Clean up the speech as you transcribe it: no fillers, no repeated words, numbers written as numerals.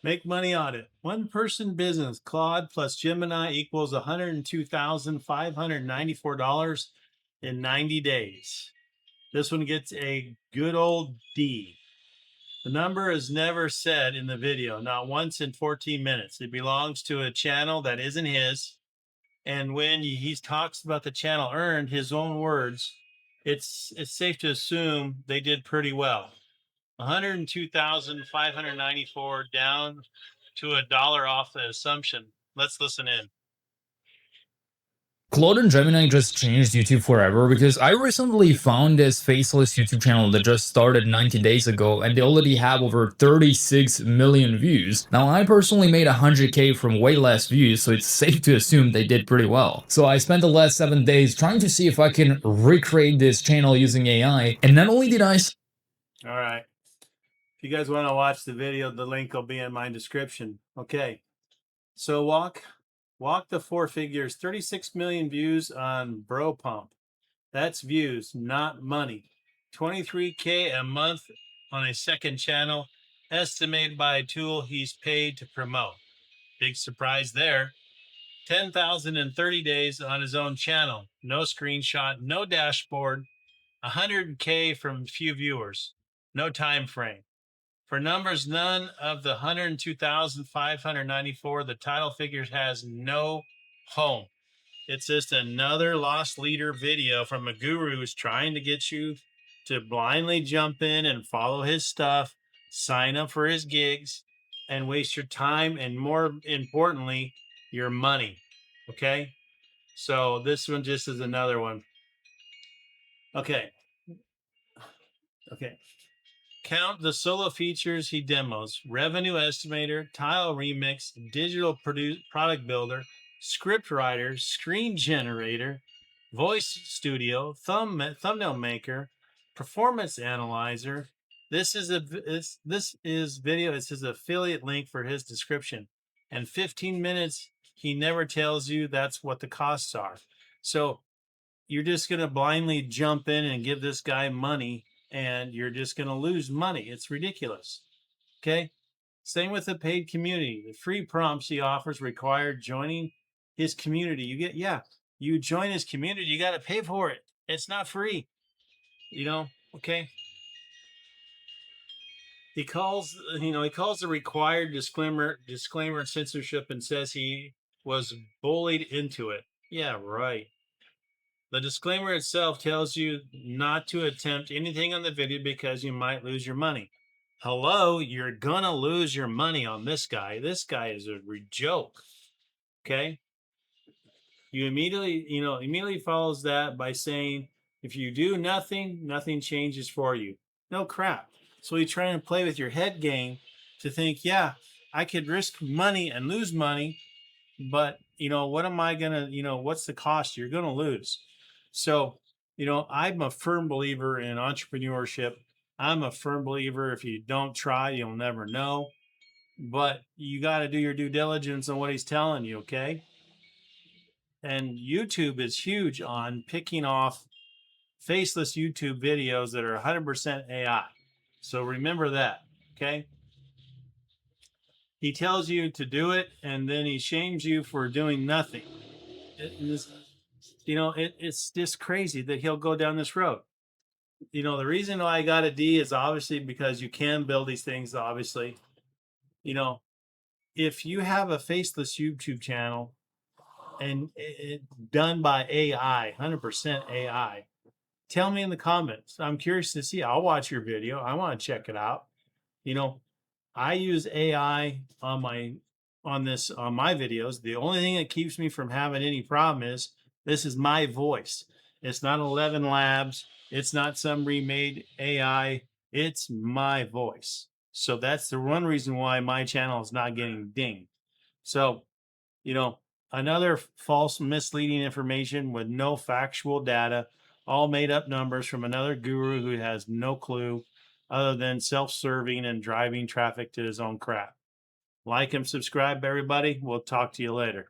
Make money audit. One person business, Claude plus Gemini equals $102,594 in 90 days. This one gets a good old D. The number is never said in the video, not once in 14 minutes. It belongs to a channel that isn't his. And when he talks about the channel earned, his own words, it's safe to assume they did pretty well. 102,594 down to $1 off the assumption. Let's listen in. Claude and Gemini just changed YouTube forever because I recently found this faceless YouTube channel that just started 90 days ago and they already have over 36 million views. Now I personally made 100k from way less views, so it's safe to assume they did pretty well. So I spent the last 7 days trying to see if I can recreate this channel using AI, and not only did I... All right. If you guys want to watch the video, the link will be in my description. Okay. So walk the four figures, 36 million views on Bro Pump. That's views, not money. 23K a month on a second channel, estimated by a tool he's paid to promote. Big surprise there. 10,000 in 30 days on his own channel. No screenshot, no dashboard. 100K from few viewers. No time frame. For numbers, none of the 102,594, the title figures has no home. It's just another lost leader video from a guru who's trying to get you to blindly jump in and follow his stuff, sign up for his gigs, and waste your time and, more importantly, your money. Okay? So this one just is another one. Okay. Count the solo features he demos: revenue estimator, tile remix, digital product builder, script writer, screen generator, voice studio, thumbnail maker, performance analyzer. This is video. It's his affiliate link for his description. And 15 minutes, he never tells you that's what the costs are. So you're just going to blindly jump in and give this guy money, and you're just going to lose money. It's ridiculous. Okay. Same with the paid community. The free prompts he offers require joining his community. You join his community, you got to pay for it. It's not free, okay. He calls the required disclaimer censorship and says he was bullied into it. Yeah, right. The disclaimer itself tells you not to attempt anything on the video because you might lose your money. Hello, you're gonna lose your money on this guy. This guy is a joke. Okay. You immediately follows that by saying, if you do nothing, nothing changes for you. No crap. So you try and play with your head game to think, yeah, I could risk money and lose money, but what am I gonna, what's the cost? You're gonna lose. So, I'm a firm believer in entrepreneurship. I'm a firm believer, if you don't try, you'll never know. But you got to do your due diligence on what he's telling you, okay? And YouTube is huge on picking off faceless YouTube videos that are 100% AI. So remember that, okay? He tells you to do it, and then he shames you for doing nothing. It's just crazy that he'll go down this road. The reason why I got a D is obviously because you can build these things, obviously. If you have a faceless YouTube channel and it done by AI, 100% AI, tell me in the comments. I'm curious to see. I'll watch your video. I want to check it out. I use AI on my videos. The only thing that keeps me from having any problem is this is my voice. It's not 11 Labs. It's not some remade AI. It's my voice. So that's the one reason why my channel is not getting dinged. So, another false, misleading information with no factual data, all made up numbers from another guru who has no clue other than self-serving and driving traffic to his own crap. Like and subscribe, everybody. We'll talk to you later.